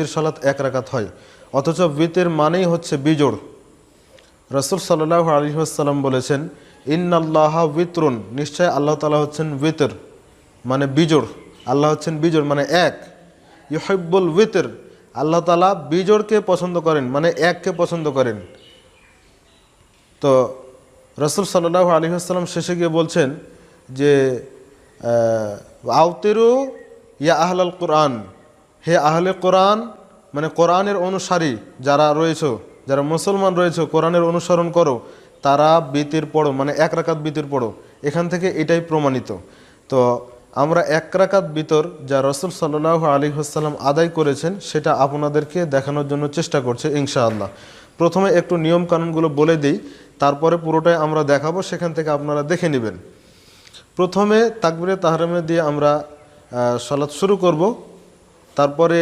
বিতির সালাত 1 রাকাত হয়, অথচ বিতির মানেই হচ্ছে বিজোড়। রাসূল সাল্লাল্লাহু আলাইহি ওয়াসাল্লাম বলেছেন, ইন্নাল্লাহা বিতরুন, নিশ্চয় আল্লাহ তাআলা হচ্ছেন বিতর মানে বিজোড়। আল্লাহ হচ্ছেন বিজোড় মানে এক। ইউহিব্বুল বিতর, আল্লাহ তাআলা বিজোড়কে পছন্দ করেন মানে এককে পছন্দ করেন। তো রাসূল সাল্লাল্লাহু আলাইহি ওয়াসাল্লাম শেষে গিয়ে বলছেন যে আওতিরু ইয়া আহলাল কোরআন, হে আহলে কোরআন, মানে কোরআনের অনুসারী যারা রয়েছে, যারা মুসলমান রয়েছে, কোরআনের অনুসরণ করো, তারা বিতির পড়ো মানে 1 রাকাত বিতির পড়ো। এখান থেকে এটাই প্রমাণিত। তো আমরা 1 রাকাত বিতর যা রাসূল সাল্লাল্লাহু আলাইহি ওয়াসাল্লাম আদায় করেছেন সেটা আপনাদেরকে দেখানোর জন্য চেষ্টা করছে ইনশাআল্লাহ। প্রথমে একটু নিয়ম কানুনগুলো বলে দিই, তারপরে পুরোটাই আমরা দেখাবো, সেখান থেকে আপনারা দেখে নেবেন। প্রথমে তাকবীরে তাহরিমা দিয়ে আমরা সালাত শুরু করব। তারপরে